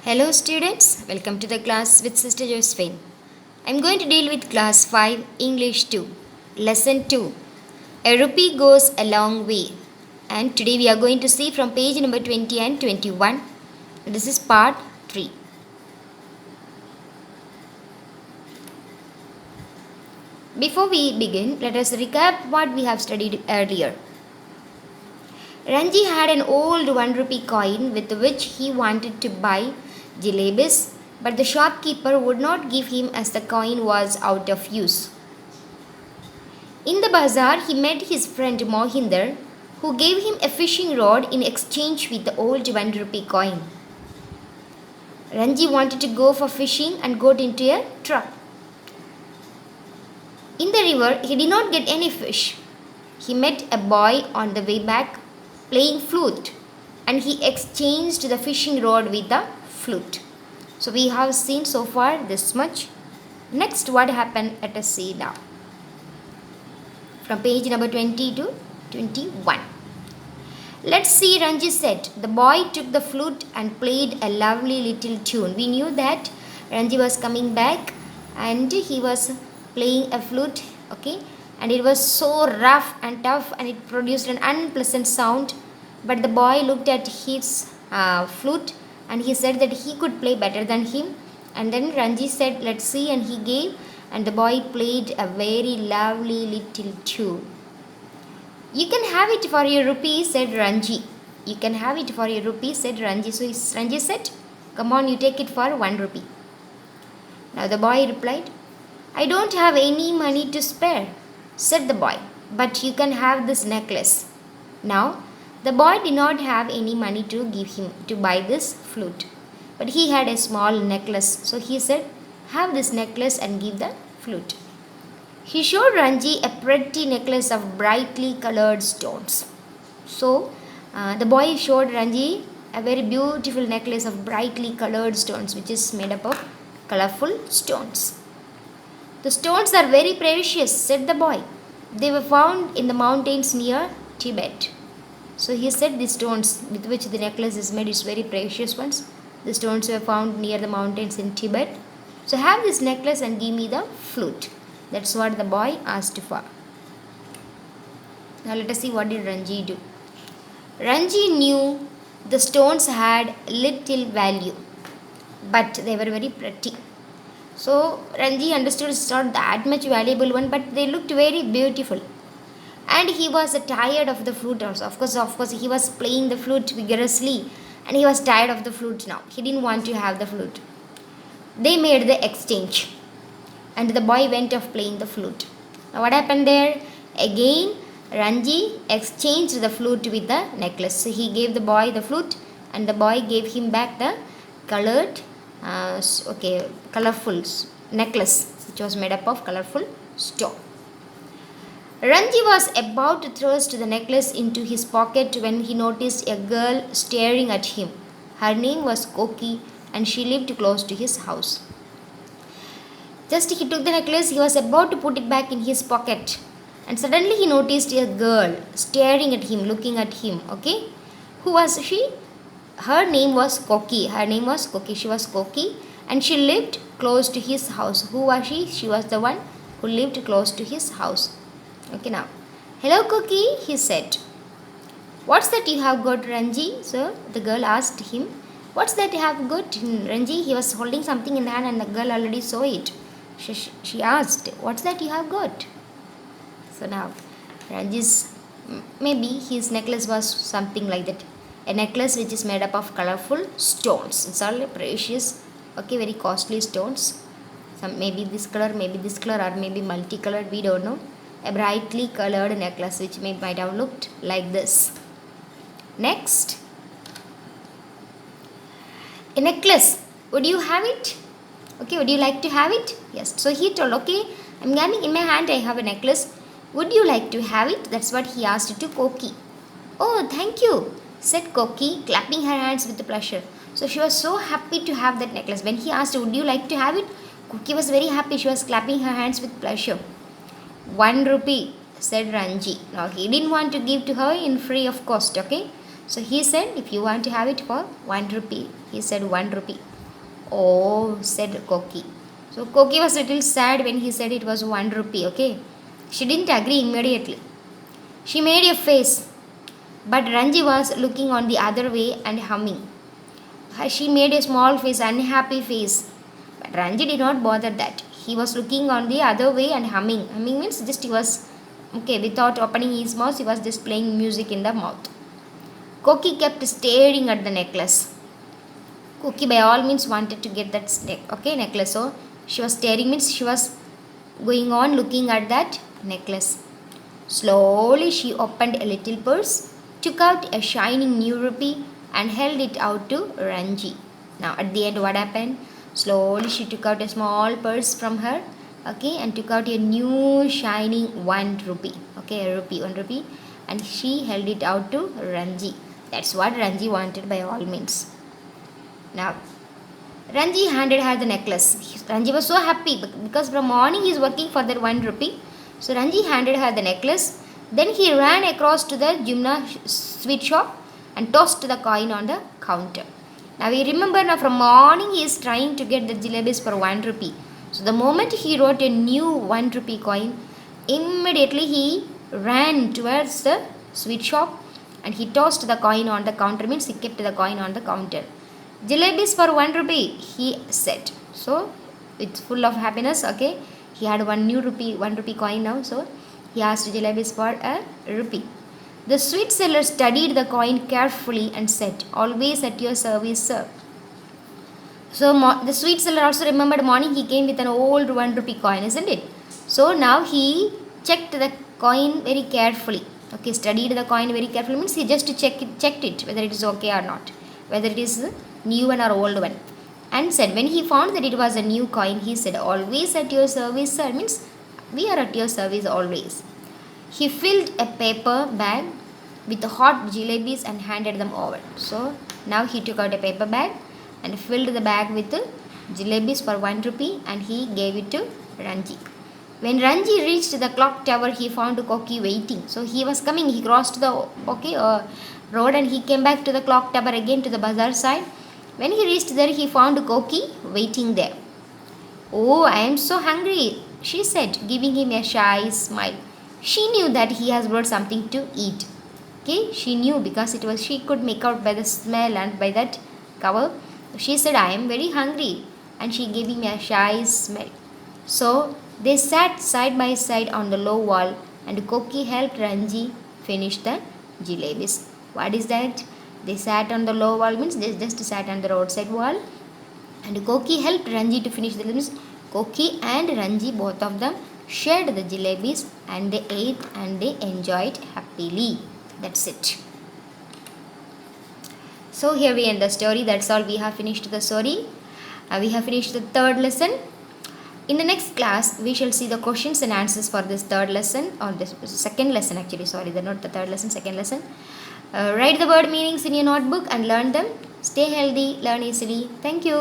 Hello students, welcome to the class with Sister Josephine. I am going to deal with class 5 English 2, lesson 2. A rupee goes a long way. And today we are going to see from page number 20 and 21. This is part 3. Before we begin, let us recap what we have studied earlier. Ranji had an old 1 rupee coin with which he wanted to buy jalebis, but the shopkeeper would not give him as the coin was out of use. In the bazaar, he met his friend Mohinder, who gave him a fishing rod in exchange with the old 1 rupee coin. Ranji wanted to go for fishing and got into a trap. In the river, he did not get any fish. He met a boy on the way back playing flute, and he exchanged the fishing rod with the flute. So we have seen so far this much. Next, what happened? Let us see now. From page number 20 to 21. Let's see, Ranji said. The boy took the flute and played a lovely little tune. We knew that Ranji was coming back and he was playing a flute, okay, and it was so rough and tough and it produced an unpleasant sound. But the boy looked at his flute and he said that he could play better than him. And then Ranji said, let's see, and he gave, and the boy played a very lovely little tune. You can have it for your rupee, said Ranji. You can have it for your rupee, said Ranji. So Ranji said, come on, you take it for 1 rupee. Now the boy replied, I don't have any money to spare, said the boy, but you can have this necklace. Now, the boy did not have any money to give him to buy this flute, but he had a small necklace. So he said, have this necklace and give the flute. He showed Ranji a pretty necklace of brightly colored stones. So the boy showed Ranji a very beautiful necklace of brightly colored stones, which is made up of colorful stones. The stones are very precious, said the boy. They were found in the mountains near Tibet. So he said the stones with which the necklace is made is very precious ones. The stones were found near the mountains in Tibet. So have this necklace and give me the flute. That's what the boy asked for. Now let us see what did Ranji do. Ranji knew the stones had little value, but they were very pretty. So Ranji understood it's not that much valuable one, but they looked very beautiful. And he was tired of the flute also. Of course, he was playing the flute vigorously and he was tired of the flute now. He didn't want to have the flute. They made the exchange and the boy went off playing the flute. Now what happened there? Again, Ranji exchanged the flute with the necklace. So he gave the boy the flute and the boy gave him back the colorful necklace which was made up of colorful stone. Ranji was about to thrust the necklace into his pocket when he noticed a girl staring at him. Her name was Koki and she lived close to his house. Just he took the necklace, he was about to put it back in his pocket and suddenly he noticed a girl staring at him, looking at him, okay. Who was she? Her name was Koki. She was Koki and she lived close to his house. Who was she? She was the one who lived close to his house. Okay, now, hello Koki, he said. What's that you have got, Ranji? So the girl asked him, what's that you have got, Ranji? He was holding something in the hand and the girl already saw it. She asked, what's that you have got? So now, Ranji's, maybe his necklace was something like that. A necklace which is made up of colorful stones. It's all precious, okay, very costly stones. Some maybe this color, or maybe multicolored, we don't know. A brightly colored necklace which might have looked like this. Next, a necklace. Would you have it? Okay, would you like to have it? Yes. So he told, okay, I'm having in my hand, I have a necklace. Would you like to have it? That's what he asked to Koki. Oh, thank you, said Koki, clapping her hands with pleasure. So she was so happy to have that necklace. When he asked, would you like to have it? Koki was very happy. She was clapping her hands with pleasure. 1 rupee, said Ranji. Now he didn't want to give to her in free of cost, okay. So he said, if you want to have it for 1 rupee, he said 1 rupee. Oh, said Koki. So Koki was a little sad when he said it was 1 rupee, okay? She didn't agree immediately. She made a face, but Ranji was looking on the other way and humming. She made a small face, unhappy face. But Ranji did not bother that. He was looking on the other way and humming. Humming means just he was, okay, without opening his mouth, he was just playing music in the mouth. Koki kept staring at the necklace. Koki by all means wanted to get that necklace. So she was staring means she was going on looking at that necklace. Slowly she opened a little purse, took out a shining new rupee and held it out to Ranji. Now at the end what happened? Slowly she took out a small purse from her, okay, and took out a new shining 1 rupee, okay, a rupee, 1 rupee, and she held it out to Ranji. That's what Ranji wanted by all means. Now Ranji handed her the necklace. Ranji was so happy because from morning he is working for that 1 rupee. So Ranji handed her the necklace. Then he ran across to the Jumna sweet shop and tossed the coin on the counter. Now we remember now from morning he is trying to get the jalebis for 1 rupee. So the moment he wrote a new 1 rupee coin, immediately he ran towards the sweet shop and he tossed the coin on the counter, means he kept the coin on the counter. Jalebis for 1 rupee, he said. So it's full of happiness, okay. He had 1 rupee coin now, so he asked jalebis for a rupee. The sweet seller studied the coin carefully and said, "Always at your service, sir." So the sweet seller also remembered morning he came with an old 1 rupee coin, isn't it? So now he checked the coin very carefully. Okay, studied the coin very carefully means he just checked it whether it is okay or not, whether it is new one or old one, and said when he found that it was a new coin, he said, "Always at your service, sir," means we are at your service always. He filled a paper bag with hot jalebis and handed them over. So now he took out a paper bag and filled the bag with jalebis for 1 rupee and he gave it to Ranji. When Ranji reached the clock tower, he found Koki waiting. So he was coming, he crossed the road and he came back to the clock tower again to the bazaar side. When he reached there, he found Koki waiting there. "Oh, I am so hungry," she said, giving him a shy smile. She knew that he has brought something to eat. Okay, she knew because she could make out by the smell and by that cover. She said, "I am very hungry," and she gave him a shy smile. So they sat side by side on the low wall, and Koki helped Ranji finish the jalebis. What is that? They sat on the low wall means they just sat on the roadside wall, and Koki helped Ranji to finish the jalebis. Koki and Ranji, both of them, shared the jalebis and they ate and they enjoyed happily. That's it. So here we end the story. That's all. We have finished the story. We have finished the third lesson. In the next class, we shall see the questions and answers for this third lesson, or this second lesson actually, sorry, not the third lesson, second lesson. Write the word meanings in your notebook and learn them. Stay healthy, learn easily. Thank you.